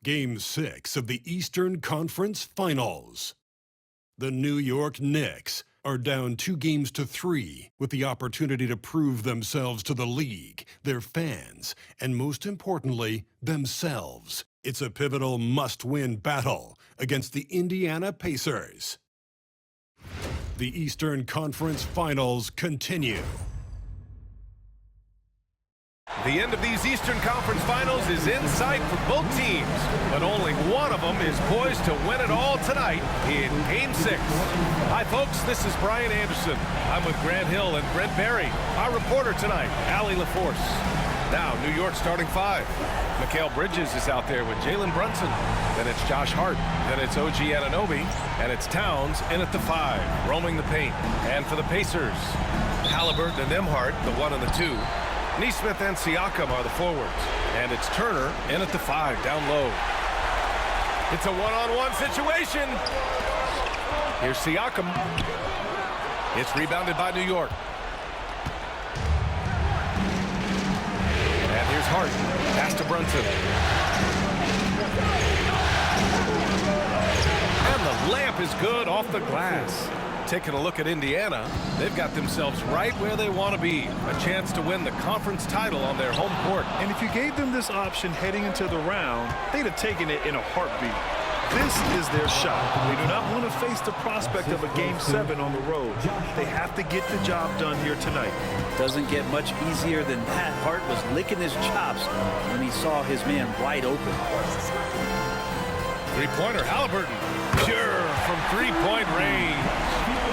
Game 6 of the Eastern Conference Finals. The New York Knicks are down 2-3 with the opportunity to prove themselves to the league, their fans, and most importantly, themselves. It's a pivotal must-win battle against the Indiana Pacers. The Eastern Conference Finals continue. The end of these Eastern Conference Finals is in sight for both teams, but only one of them is poised to win it all tonight in Game 6. Hi, folks. This is Brian Anderson. I'm with Grant Hill and Brent Berry. Our reporter tonight, Allie LaForce. Now, New York starting five. Mikal Bridges is out there with Jalen Brunson. Then it's Josh Hart. Then it's OG Anunoby. And it's Towns in at the 5, roaming the paint. And for the Pacers, Halliburton and Nembhard, the 1 and the 2. Nesmith and Siakam are the forwards. And it's Turner in at the 5, down low. It's a one-on-one situation. Here's Siakam. It's rebounded by New York. And here's Hart. Pass to Brunson. And the layup is good off the glass. Taking a look at Indiana, they've got themselves right where they want to be. A chance to win the conference title on their home court. And if you gave them this option heading into the round, they'd have taken it in a heartbeat. This is their shot. They do not want to face the prospect of a Game 7 on the road. They have to get the job done here tonight. Doesn't get much easier than that. Hart was licking his chops when he saw his man wide open. Three-pointer, Halliburton. Pure from three-point range.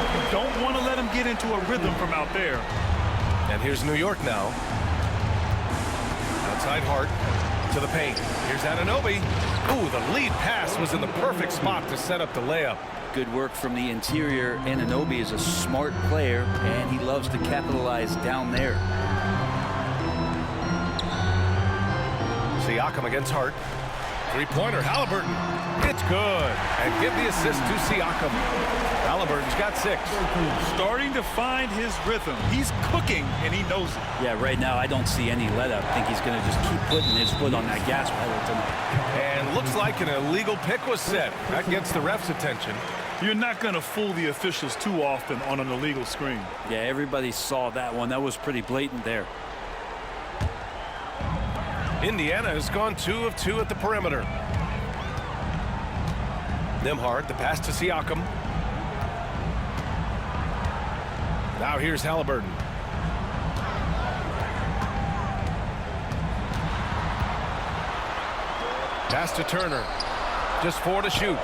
You don't want to let him get into a rhythm from out there. And here's New York now. Outside Hart to the paint. Here's Anunoby. Ooh, the lead pass was in the perfect spot to set up the layup. Good work from the interior. Anunoby is a smart player, and he loves to capitalize down there. Siakam against Hart. Three-pointer, Halliburton. It's good. And give the assist to Siakam. Halliburton's got 6. Starting to find his rhythm. He's cooking, and he knows it. Yeah, right now I don't see any let-up. I think he's going to just keep putting his foot on that gas pedal tonight. And looks like an illegal pick was set. That gets the ref's attention. You're not going to fool the officials too often on an illegal screen. Yeah, everybody saw that one. That was pretty blatant there. Indiana has gone 2 of 2 at the perimeter. Nembhard, the pass to Siakam. Now here's Halliburton. Pass to Turner. Just 4 to shoot.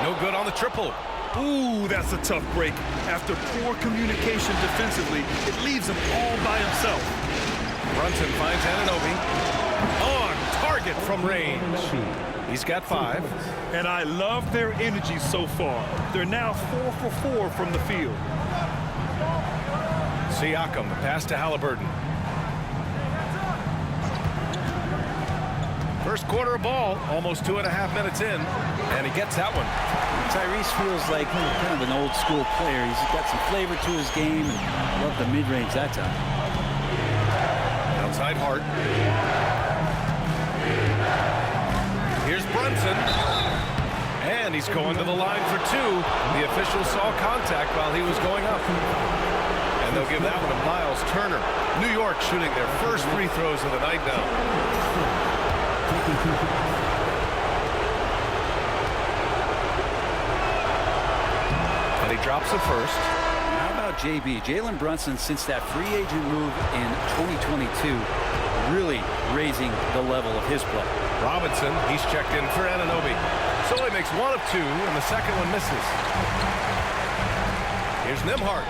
No good on the triple. Ooh, that's a tough break. After poor communication defensively, it leaves him all by himself. Brunson finds Anunoby. On target from range. He's got 5. And I love their energy so far. They're now 4 for 4 from the field. Siakam, the pass to Halliburton. First quarter of ball, almost 2.5 minutes in, and he gets that one. Tyrese feels like kind of an old school player. He's got some flavor to his game, and I love the mid-range that time. Outside Hart. Here's Brunson. And he's going to the line for 2. The official saw contact while he was going up. And they'll give that one to Miles Turner. New York shooting their first free throws of the night now. And he drops the first. JB, Jalen Brunson, since that free agent move in 2022, really raising the level of his play. Robinson, he's checked in for Anunoby. So he makes 1 of 2, and the second one misses. Here's Nembhard.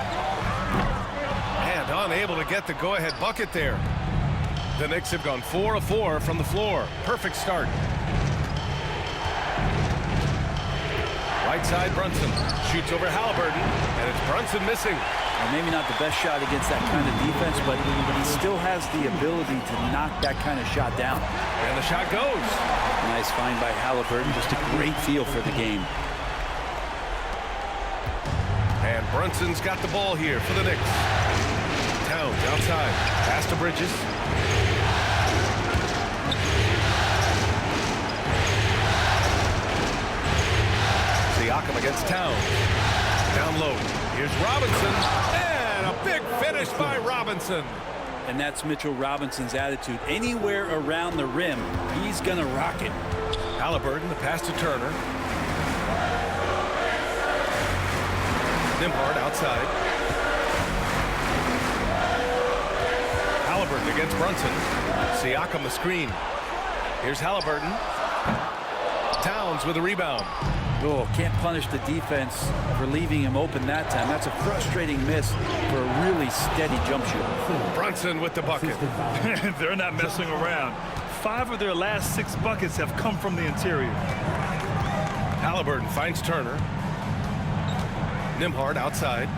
And unable to get the go-ahead bucket there. The Knicks have gone 4 of 4 from the floor. Perfect start. Right side, Brunson shoots over Halliburton, and it's Brunson missing. Well, maybe not the best shot against that kind of defense, but he still has the ability to knock that kind of shot down. And the shot goes. Nice find by Halliburton. Just a great feel for the game. And Brunson's got the ball here for the Knicks. Towns outside. Pass to Bridges. Here's Robinson, and a big finish by Robinson. And that's Mitchell Robinson's attitude. Anywhere around the rim, he's going to rock it. Halliburton, the pass to Turner. Nimhard outside. Halliburton against Brunson. Siakam the screen. Here's Halliburton. Towns with a rebound. Oh, can't punish the defense for leaving him open that time. That's a frustrating miss for a really steady jump shot. Brunson with the bucket. They're not messing around. 5 of their last 6 buckets have come from the interior. Halliburton finds Turner. Nimhard outside.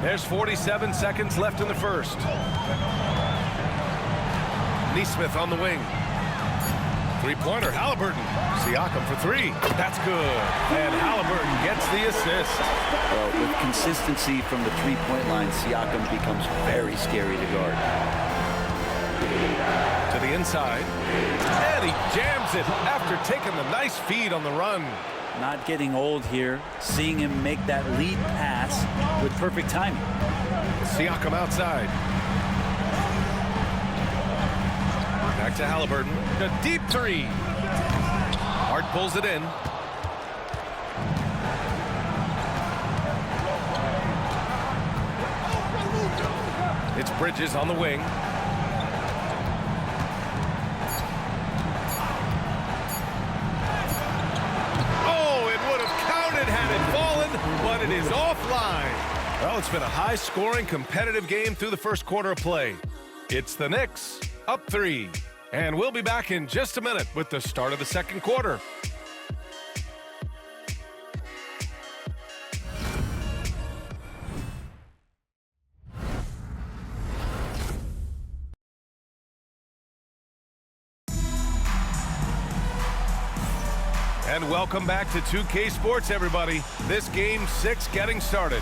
There's 47 seconds left in the first. Nesmith on the wing. Three-pointer, Halliburton. Siakam for 3. That's good. And Halliburton gets the assist. Well, with consistency from the three-point line, Siakam becomes very scary to guard. To the inside. And he jams it after taking the nice feed on the run. Not getting old here. Seeing him make that lead pass with perfect timing. Siakam outside. Back to Halliburton. A deep 3. Hart pulls it in. It's Bridges on the wing. Oh, it would have counted had it fallen, but it is offline. Well, it's been a high-scoring, competitive game through the first quarter of play. It's the Knicks up 3. And we'll be back in just a minute with the start of the second quarter. And welcome back to 2K Sports, everybody. This game 6 getting started.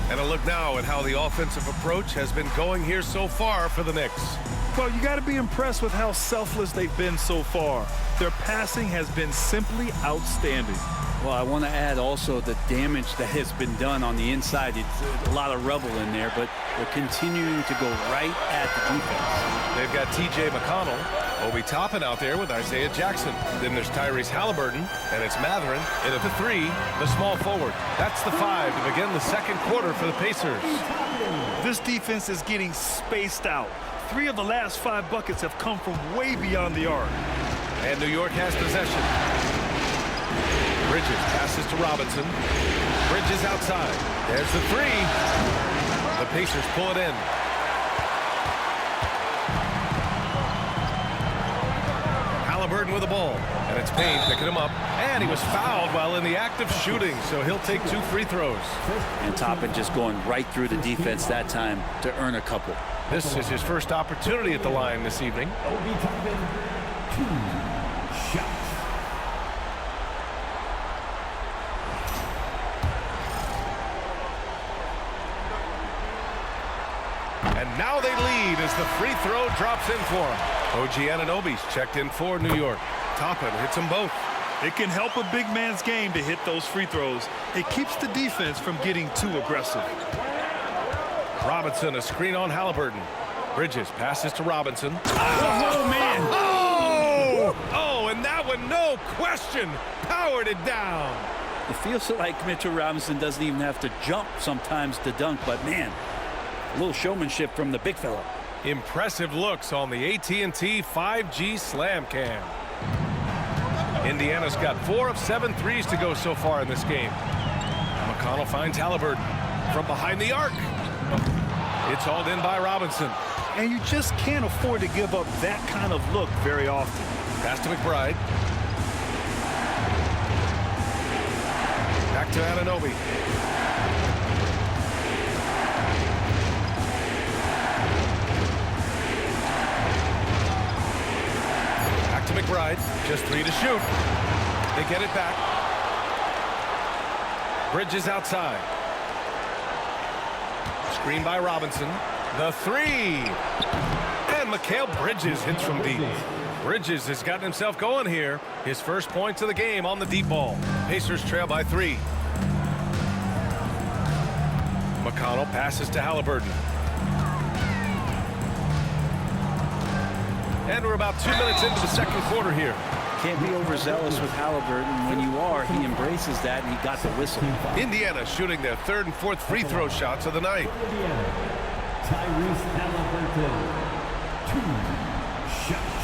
And a look now at how the offensive approach has been going here so far for the Knicks. Well, you got to be impressed with how selfless they've been so far. Their passing has been simply outstanding. Well, I want to add also the damage that has been done on the inside. It's a lot of rubble in there, but they're continuing to go right at the defense. They've got T.J. McConnell, Obi Toppin out there with Isaiah Jackson. Then there's Tyrese Halliburton, and it's Matherin. And at the 3, the small forward. That's the 5 to begin the second quarter for the Pacers. This defense is getting spaced out. 3 of the last 5 buckets have come from way beyond the arc. And New York has possession. Bridges passes to Robinson. Bridges outside. There's the 3. The Pacers pull it in. Halliburton with the ball. And it's Payne picking him up. And he was fouled while in the act of shooting, so he'll take 2 free throws. And Toppin just going right through the defense that time to earn a couple. This is his first opportunity at the line this evening. Obi Toppin, 2 shots. And now they lead as the free throw drops in for him. OG Anunoby's checked in for New York. Toppin hits them both. It can help a big man's game to hit those free throws. It keeps the defense from getting too aggressive. Robinson, a screen on Halliburton. Bridges passes to Robinson. Oh, man. Oh, and that one, no question, powered it down. It feels like Mitchell Robinson doesn't even have to jump sometimes to dunk, but man, a little showmanship from the big fella. Impressive looks on the AT&T 5G Slam Cam. Indiana's got 4 of 7 threes to go so far in this game. McConnell finds Halliburton from behind the arc. It's hauled in by Robinson. And you just can't afford to give up that kind of look very often. Pass to McBride. Back to Anunoby. Back to McBride. Just 3 to shoot. They get it back. Bridges outside. Screen by Robinson. The 3. And Mikal Bridges hits from deep. Bridges has gotten himself going here. His first points of the game on the deep ball. Pacers trail by 3. McConnell passes to Halliburton. And we're about 2 minutes into the second quarter here. Can't be overzealous with Halliburton. When you are, he embraces that, and he got the whistle. Indiana shooting their 3rd and 4th free throw shots of the night. Tyrese Halliburton, 2 shots.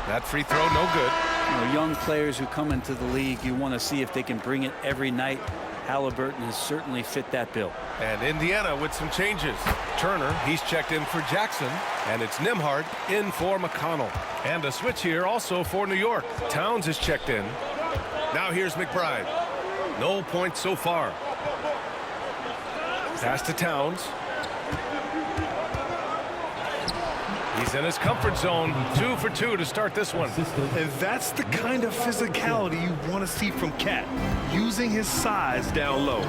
That free throw, no good. You know, young players who come into the league, you want to see if they can bring it every night. Halliburton has certainly fit that bill. And Indiana with some changes. Turner, he's checked in for Jackson. And it's Nembhard in for McConnell. And a switch here also for New York. Towns is checked in. Now here's McBride. No points so far. Pass to Towns. He's in his comfort zone. 2 for 2 to start this one. And that's the kind of physicality you want to see from Cat, using his size down low.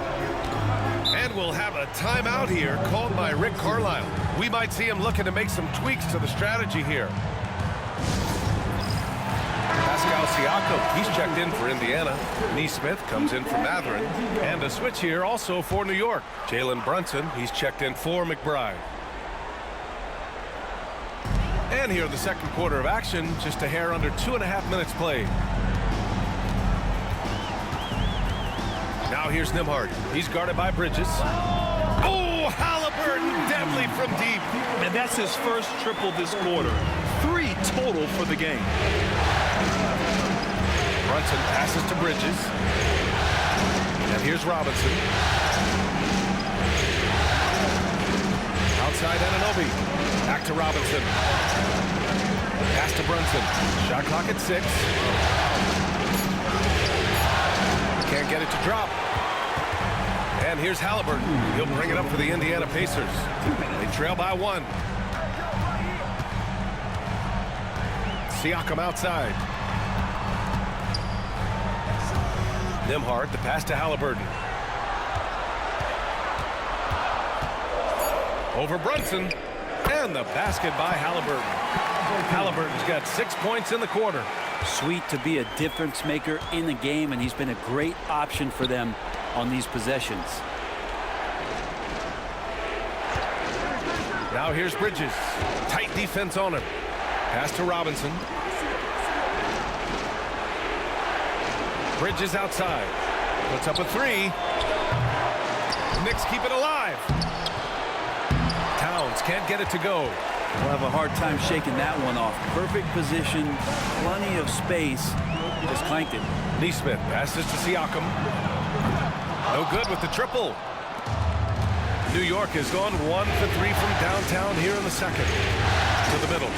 And we'll have a timeout here called by Rick Carlisle. We might see him looking to make some tweaks to the strategy here. Pascal Siakam, he's checked in for Indiana. Nesmith comes in for Matherin. And a switch here also for New York. Jalen Brunson, he's checked in for McBride. And here in the second quarter of action, just a hair under 2.5 minutes played. Now here's Nembhard. He's guarded by Bridges. Oh, Halliburton, deadly from deep. And that's his first triple this quarter. 3 total for the game. Brunson passes to Bridges. And here's Robinson. Outside Anunoby. Back to Robinson. Pass to Brunson. Shot clock at 6. Can't get it to drop. And here's Halliburton. He'll bring it up for the Indiana Pacers. They trail by 1. Siakam outside. Nembhard, the pass to Halliburton. Over Brunson. And the basket by Halliburton. Halliburton's got 6 points in the quarter. Sweet to be a difference maker in the game, and he's been a great option for them on these possessions. Now here's Bridges. Tight defense on him. Pass to Robinson. Bridges outside. Puts up a 3. Knicks keep it alive. Towns can't get it to go. We'll have a hard time shaking that one off. Perfect position, plenty of space. Just clanked it. Nesmith passes to Siakam. No good with the triple. New York has gone 1 for 3 from downtown here in the second. To the middle.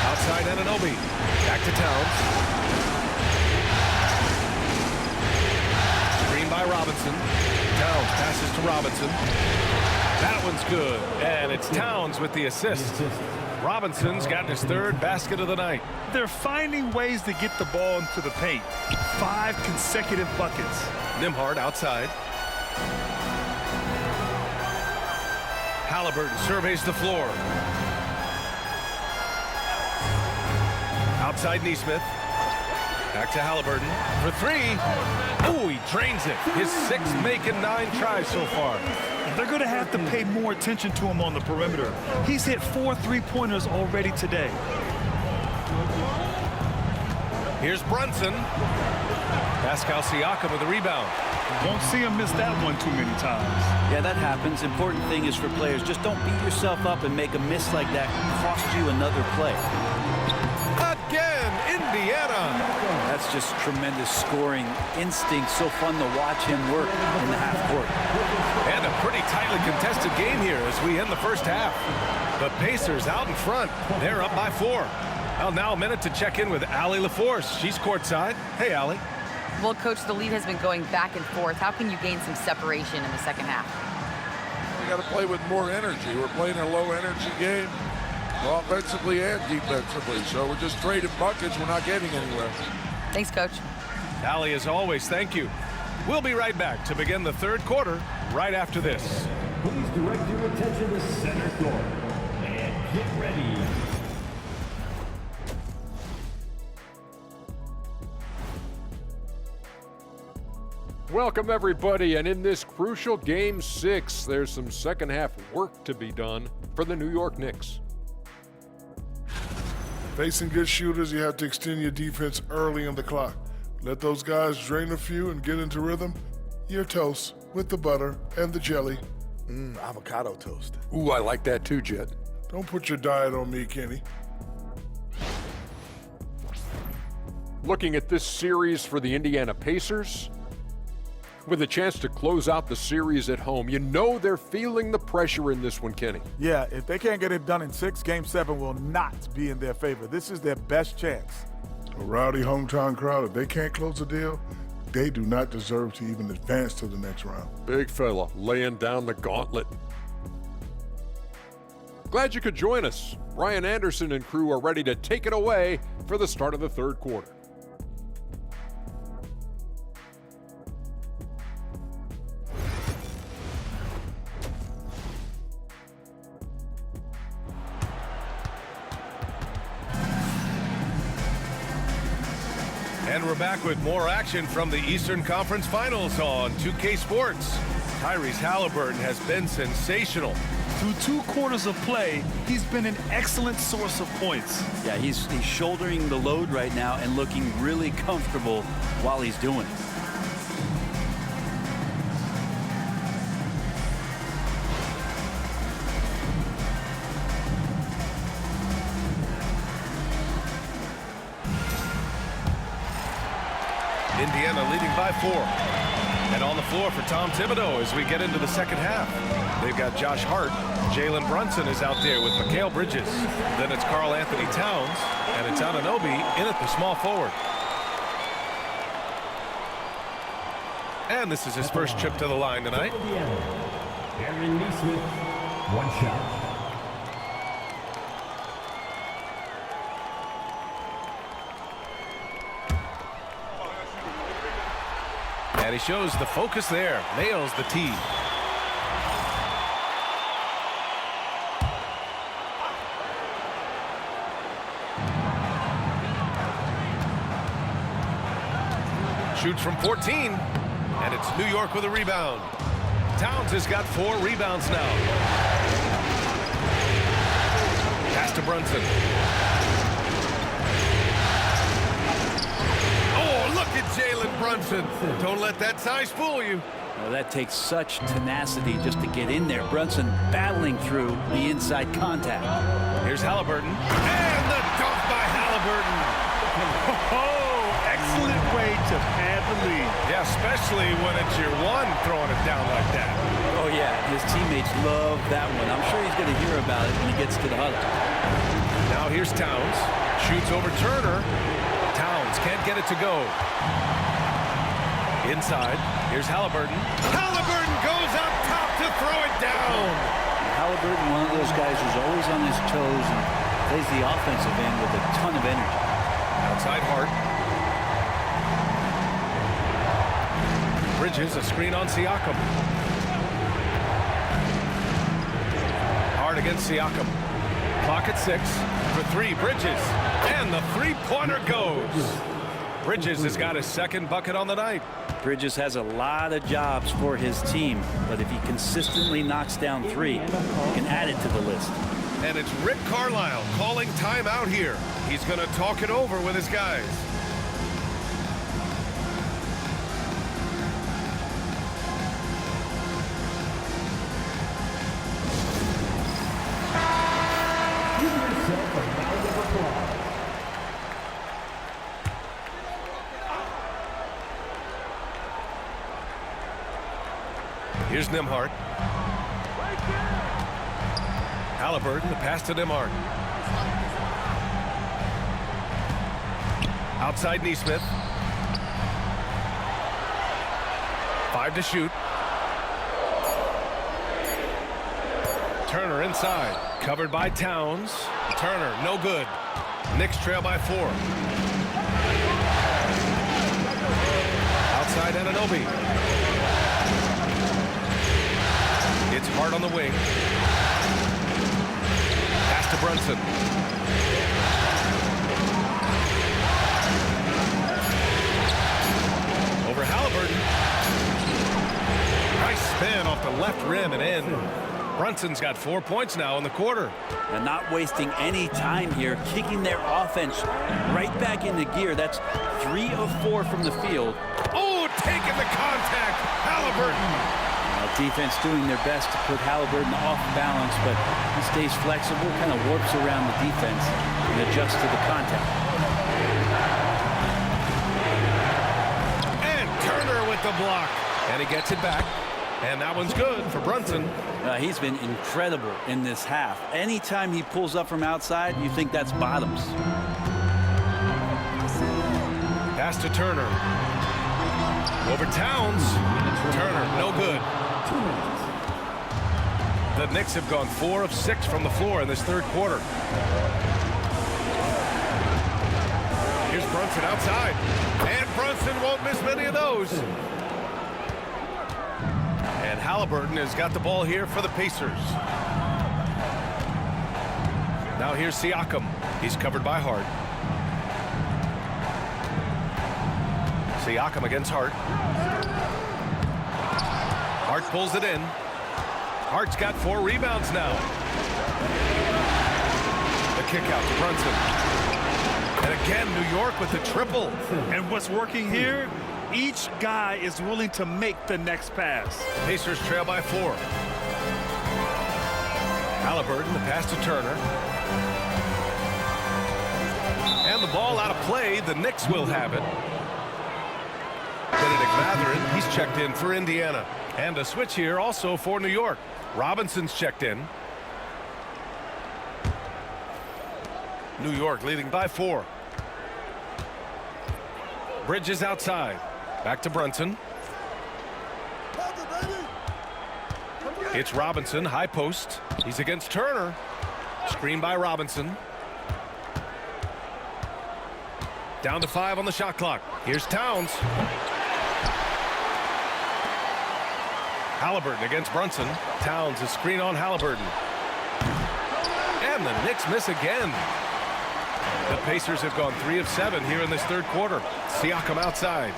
Outside Anunoby. Back to Towns. Screen by Robinson. Towns passes to Robinson. That one's good. And it's Towns with the assist. Robinson's gotten his 3rd basket of the night. They're finding ways to get the ball into the paint. 5 consecutive buckets. Nembhard outside. Halliburton surveys the floor. Outside Nesmith. Back to Halliburton for 3. Oh, he drains it. His 6th making 9 tries so far. They're going to have to pay more attention to him on the perimeter. He's hit 4 3-pointers already today. Here's Brunson. Pascal Siakam with the rebound. Won't see him miss that one too many times. Yeah, that happens. Important thing is for players, just don't beat yourself up and make a miss like that cost you another play. Again, Indiana. That's just tremendous scoring instinct. So fun to watch him work in the half court. And a pretty tightly contested game here as we end the first half. The Pacers out in front. They're up by 4. Well, now a minute to check in with Allie LaForce. She's courtside. Hey, Allie. Well, Coach, the lead has been going back and forth. How can you gain some separation in the second half? We got to play with more energy. We're playing a low-energy game, offensively and defensively. So we're just trading buckets. We're not getting anywhere. Thanks, Coach. Allie, as always, thank you. We'll be right back to begin the third quarter right after this. Please direct your attention to center court and get ready. Welcome, everybody, and in this crucial Game 6, there's some second-half work to be done for the New York Knicks. Facing good shooters, you have to extend your defense early in the clock. Let those guys drain a few and get into rhythm. Your toast with the butter and the jelly. Avocado toast. Ooh, I like that too, Jet. Don't put your diet on me, Kenny. Looking at this series for the Indiana Pacers, with a chance to close out the series at home, you know they're feeling the pressure in this one, Kenny. Yeah, if they can't get it done in 6, Game 7 will not be in their favor. This is their best chance. A rowdy hometown crowd, if they can't close a deal, they do not deserve to even advance to the next round. Big fella laying down the gauntlet. Glad you could join us. Brian Anderson and crew are ready to take it away for the start of the third quarter. And we're back with more action from the Eastern Conference Finals on 2K Sports. Tyrese Halliburton has been sensational. Through 2 quarters of play, he's been an excellent source of points. Yeah, he's shouldering the load right now and looking really comfortable while he's doing it. Indiana leading by 4. And on the floor for Tom Thibodeau as we get into the second half. They've got Josh Hart. Jalen Brunson is out there with Mikal Bridges. Then it's Karl Anthony Towns. And it's Anunoby in at the small forward. And this is his first trip to the line tonight. Aaron Neesmith, 1 shot. And he shows the focus there. Nails the tee. Shoots from 14. And it's New York with a rebound. Towns has got 4 rebounds now. Pass to Brunson. Jalen Brunson. Don't let that size fool you. Well, that takes such tenacity just to get in there. Brunson battling through the inside contact. Here's Halliburton. And the dunk by Halliburton. Oh, excellent way to pad the lead. Yeah, especially when it's your one throwing it down like that. Oh, yeah, his teammates love that one. I'm sure he's going to hear about it when he gets to the huddle. Now here's Towns. Shoots over Turner. Towns can't get it to go. Inside, here's Halliburton. Halliburton goes up top to throw it down. Halliburton, one of those guys who's always on his toes and plays the offensive end with a ton of energy. Outside Hart. Bridges, a screen on Siakam. Hart against Siakam. Clock at 6 for 3. Bridges. And the three-pointer goes. Bridges has got his second bucket on the night. Bridges has a lot of jobs for his team, but if he consistently knocks down 3, he can add it to the list. And it's Rick Carlisle calling timeout here. He's going to talk it over with his guys. Give yourself a round of applause. Here's Nembhard. Halliburton, the pass to Nembhard. Outside Neesmith. 5 to shoot. Turner inside. Covered by Towns. Turner, no good. Knicks trail by 4. Outside Anunoby. Hart on the wing. Pass to Brunson. Over Halliburton. Nice spin off the left rim and in. Brunson's got 4 points now in the quarter. And not wasting any time here, kicking their offense right back into gear. That's 3 of 4 from the field. Oh, taking the contact. Halliburton. Defense doing their best to put Halliburton off balance, but he stays flexible, kind of warps around the defense and adjusts to the contact. And Turner with the block. And he gets it back. And that one's good for Brunson. He's been incredible in this half. Anytime he pulls up from outside, you think that's bottoms. Pass to Turner. Over Towns. Turner, no good. The Knicks have gone 4 of 6 from the floor in this third quarter. Here's Brunson outside. And Brunson won't miss many of those. And Halliburton has got the ball here for the Pacers. Now here's Siakam. He's covered by Hart. Siakam against Hart. Hart pulls it in. Hart's got 4 rebounds now. The kick out to Brunson. And again, New York with the triple. And what's working here? Each guy is willing to make the next pass. Pacers trail by 4. Halliburton, the pass to Turner. And the ball out of play. The Knicks will have it. Benedict Mathurin, he's checked in for Indiana. And a switch here also for New York. Robinson's checked in. New York leading by 4. Bridges outside. Back to Brunson. It's Robinson, high post. He's against Turner. Screen by Robinson. Down to 5 on the shot clock. Here's Towns. Halliburton against Brunson. Towns is screen on Halliburton. And the Knicks miss again. The Pacers have gone 3 of 7 here in this third quarter. Siakam outside.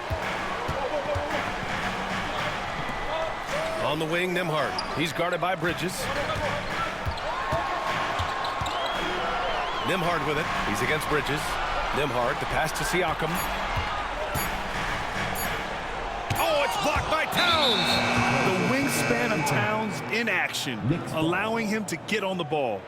On the wing, Nembhard. He's guarded by Bridges. Nembhard with it. He's against Bridges. Nembhard, the pass to Siakam. Oh, it's blocked by Towns. The wingspan of Towns in action, allowing him to get on the ball.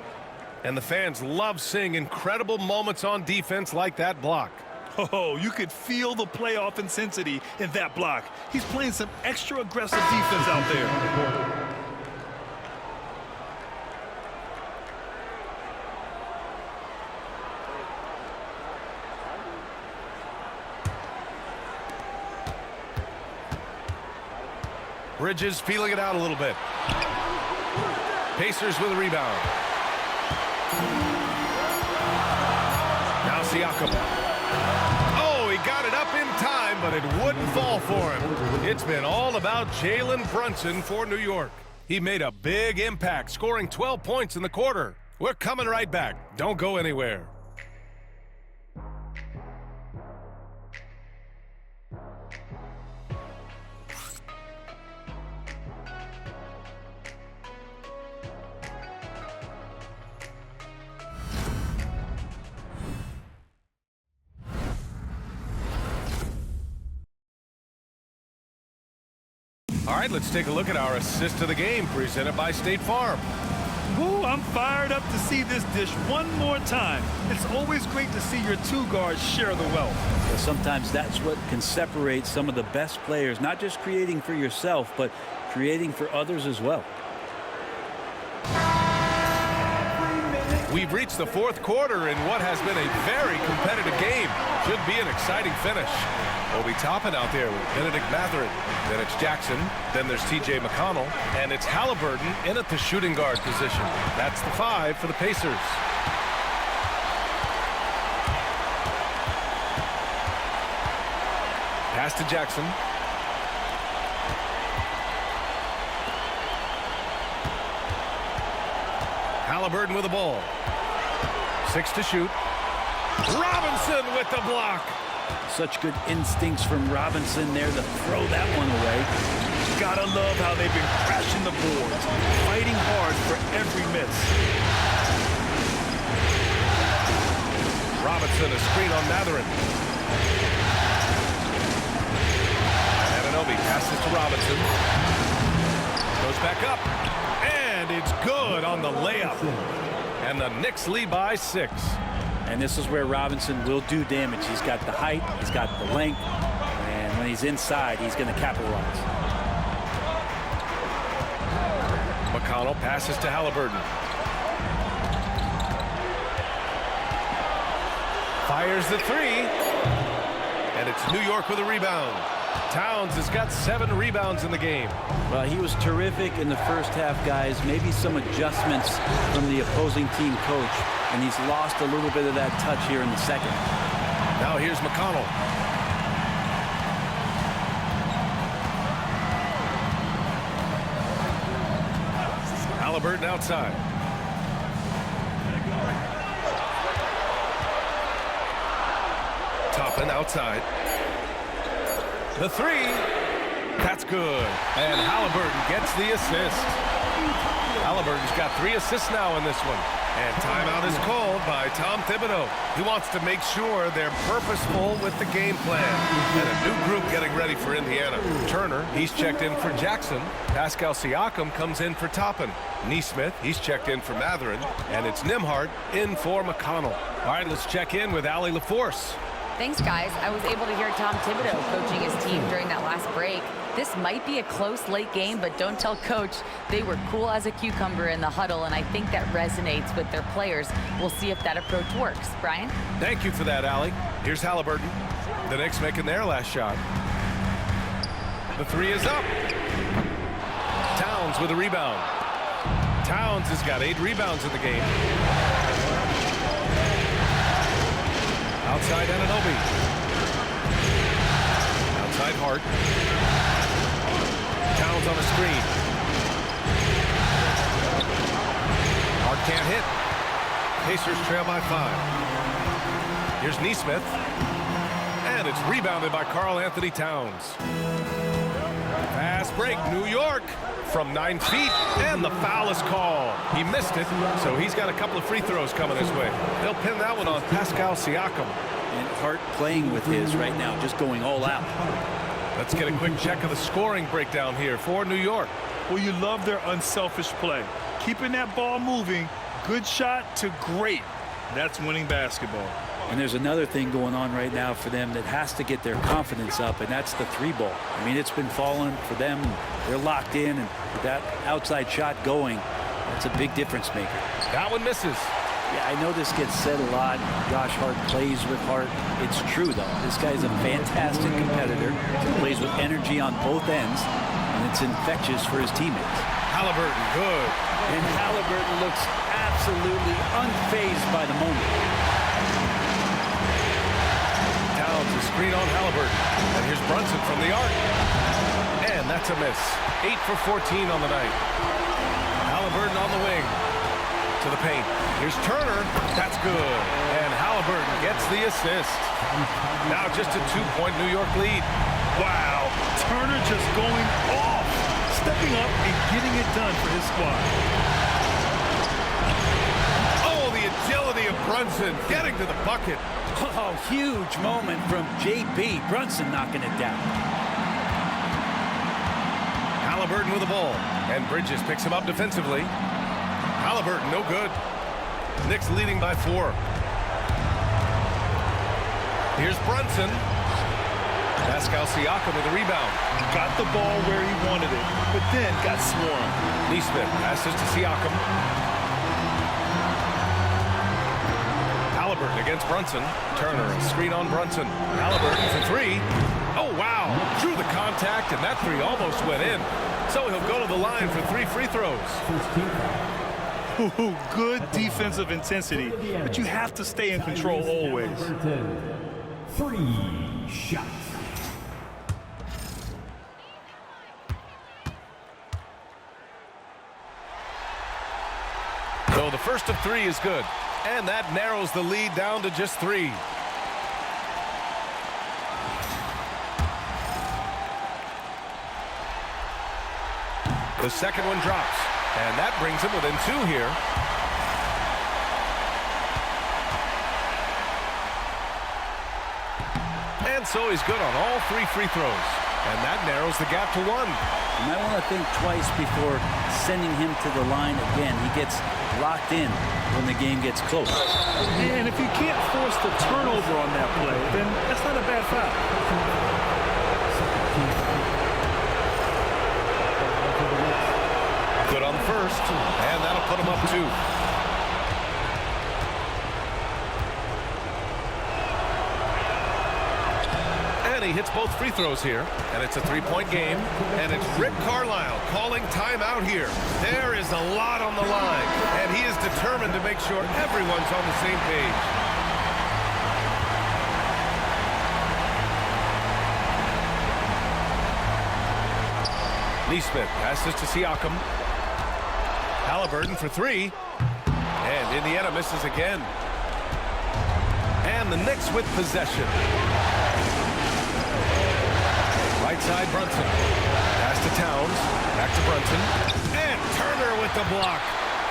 And the fans love seeing incredible moments on defense like that block. Oh, you could feel the playoff intensity in that block. He's playing some extra aggressive defense out there. Bridges feeling it out a little bit. Pacers with a rebound. Now Siakam. Oh, he got it up in time, but it wouldn't fall for him. It's been all about Jalen Brunson for New York. He made a big impact, scoring 12 points in the quarter. We're coming right back. Don't go anywhere. All right, let's take a look at our assist of the game presented by State Farm. Woo, I'm fired up to see this dish one more time. It's always great to see your 2 guards share the wealth. Well, sometimes that's what can separate some of the best players, not just creating for yourself, but creating for others as well. We've reached the fourth quarter in what has been a very competitive game. Should be an exciting finish. Obi Toppin out there with Benedict Mathurin. Then it's Jackson. Then there's T.J. McConnell. And it's Halliburton in at the shooting guard position. That's the 5 for the Pacers. Pass to Jackson. Halliburton with the ball. 6 to shoot. Robinson with the block. Such good instincts from Robinson there to throw that one away. Gotta love how they've been crashing the boards, fighting hard for every miss. Robinson, a screen on Matherin. Anunoby passes to Robinson. Goes back up. And it's good on the layup. And the Knicks lead by 6. And this is where Robinson will do damage. He's got the height, he's got the length, and when he's inside, he's going to capitalize. McConnell passes to Halliburton. Fires the 3. And it's New York with a rebound. Towns has got 7 rebounds in the game. Well, he was terrific in the first half, guys. Maybe some adjustments from the opposing team coach, and he's lost a little bit of that touch here in the second. Now here's McConnell. Halliburton outside. Toppin outside. The 3. That's good. And Halliburton gets the assist. Halliburton's got 3 assists now in this one. And timeout is called by Tom Thibodeau. He wants to make sure they're purposeful with the game plan. And a new group getting ready for Indiana. Turner, he's checked in for Jackson. Pascal Siakam comes in for Toppin. Nesmith, he's checked in for Matherin. And it's Nembhard in for McConnell. All right, let's check in with Allie LaForce. Thanks, guys. I was able to hear Tom Thibodeau coaching his team during that last break. This might be a close late game, but don't tell coach. They were cool as a cucumber in the huddle, and I think that resonates with their players. We'll see if that approach works. Brian? Thank you for that, Allie. Here's Halliburton. The Knicks making their last shot. The 3 is up. Towns with a rebound. Towns has got 8 rebounds in the game. Outside Anunoby. Outside Hart. Towns on the screen. Hart can't hit. Pacers trail by 5. Here's Nesmith. And it's rebounded by Karl Anthony Towns. Fast break, New York from 9 feet, and the foul is called. He missed it, so he's got a couple of free throws coming his way. They'll pin that one on Pascal Siakam. And Hart playing with his right now, just going all out. Let's get a quick check of the scoring breakdown here for New York. Well, you love their unselfish play. Keeping that ball moving, good shot to great. That's winning basketball. And there's another thing going on right now for them that has to get their confidence up, and that's the 3-ball. I mean, it's been falling for them. They're locked in, and with that outside shot going, that's a big difference maker. That one misses. Yeah, I know this gets said a lot. Josh Hart plays with heart. It's true, though. This guy's a fantastic competitor. He plays with energy on both ends, and it's infectious for his teammates. Halliburton, good. And Halliburton looks absolutely unfazed by the moment. Towns a screen on Halliburton. And here's Brunson from the arc. And that's a miss. 8 for 14 on the night. Halliburton on the wing. To the paint. Here's Turner. That's good. And Halliburton gets the assist. Now just a 2-point New York lead. Wow. Turner just going off. Stepping up and getting it done for his squad. Oh, the agility of Brunson getting to the bucket. Oh, huge moment from JB. Brunson knocking it down. Halliburton with the ball. And Bridges picks him up defensively. Halliburton, no good. Knicks leading by 4. Here's Brunson. Pascal Siakam with the rebound. Got the ball where he wanted it, but then got swarmed. Nesmith passes to Siakam. Halliburton against Brunson. Turner, a screen on Brunson. Halliburton for 3. Oh, wow. Through the contact, and that 3 almost went in. So he'll go to the line for 3 free throws. Ooh, good defensive intensity, but you have to stay in control always. 3 shots. So the first of 3 is good. And that narrows the lead down to just 3. The second one drops, and that brings him within 2 here. And so he's good on all 3 free throws, and that narrows the gap to 1. You might want to think twice before sending him to the line again. He gets locked in when the game gets close. And if you can't force the turnover on that play, then that's not a bad foul. Good on the first, and that'll put him up 2. And he hits both free throws here, and it's a 3-point game, and it's Rick Carlisle calling timeout here. There is a lot on the line, and he is determined to make sure everyone's on the same page. Neesmith passes to Siakam. Halliburton for 3. And Indiana misses again. And the Knicks with possession. Right side, Brunson. Pass to Towns. Back to Brunson. And Turner with the block.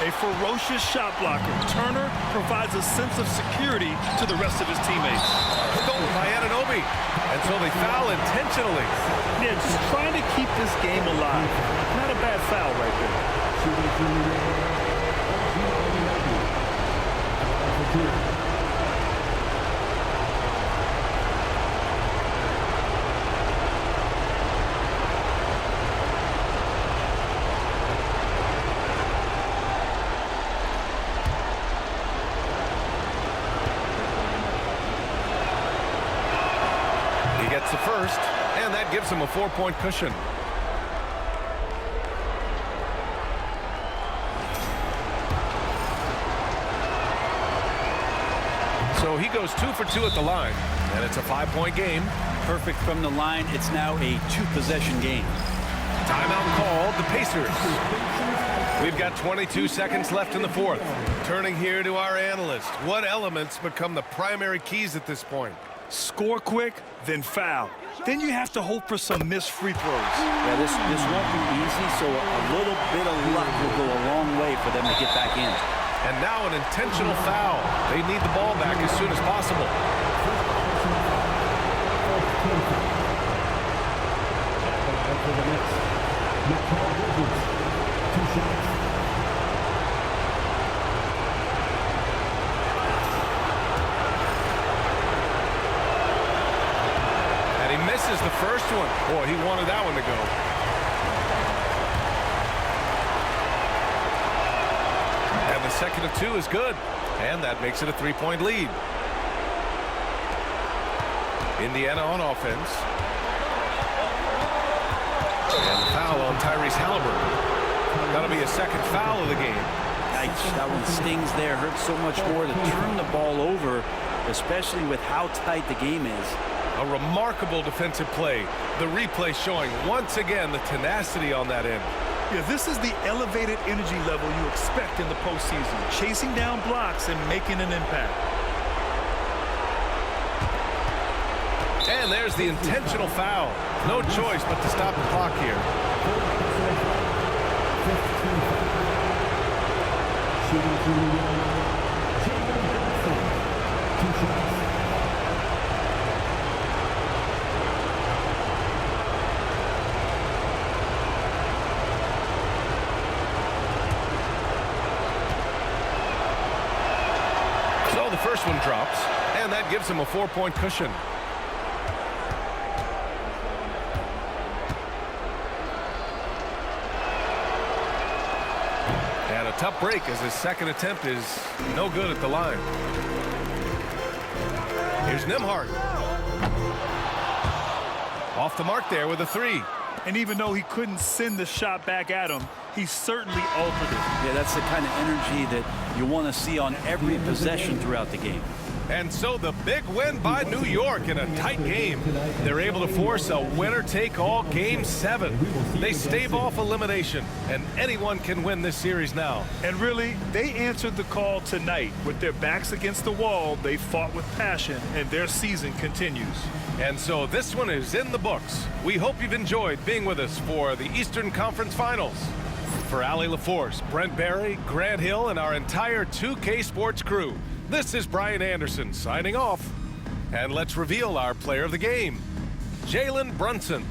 A ferocious shot blocker. Turner provides a sense of security to the rest of his teammates. Stolen by Anunoby. And so they foul intentionally. Yeah, just trying to keep this game alive. Not a bad foul right there. He gets the first, and that gives him a 4-point cushion. So he goes 2 for 2 at the line, and it's a 5-point game. Perfect from the line. It's now a 2-possession game. Timeout called, the Pacers. We've got 22 seconds left in the 4th. Turning here to our analyst. What elements become the primary keys at this point? Score quick, then foul. Then you have to hope for some missed free throws. Yeah, this won't be easy, so a little bit of luck will go a long way for them to get back in. And now an intentional foul. They need the ball back as soon as possible. And he misses the first one. Boy, he wanted that one to go. And the second of 2 is good. And that makes it a 3-point lead. Indiana on offense. And the foul on Tyrese Halliburton. That'll be a second foul of the game. Yikes, that one stings there. Hurts so much more to turn the ball over, especially with how tight the game is. A remarkable defensive play. The replay showing once again the tenacity on that end. Yeah, this is the elevated energy level you expect in the postseason. Chasing down blocks and making an impact. And there's the intentional foul. No choice but to stop the clock here. So the first one drops, and that gives him a 4-point cushion. And a tough break as his second attempt is no good at the line. Here's Nembhard. Off the mark there with a 3. And even though he couldn't send the shot back at him, he certainly altered it. Yeah, that's the kind of energy that you want to see on every possession throughout the game. And so the big win by New York in a tight game. They're able to force a winner-take-all Game 7. They stave off elimination, and anyone can win this series now. And really, they answered the call tonight. With their backs against the wall, they fought with passion, and their season continues. And so this one is in the books. We hope you've enjoyed being with us for the Eastern Conference Finals. For Allie LaForce, Brent Barry, Grant Hill, and our entire 2K Sports crew, this is Brian Anderson signing off. And let's reveal our player of the game, Jalen Brunson.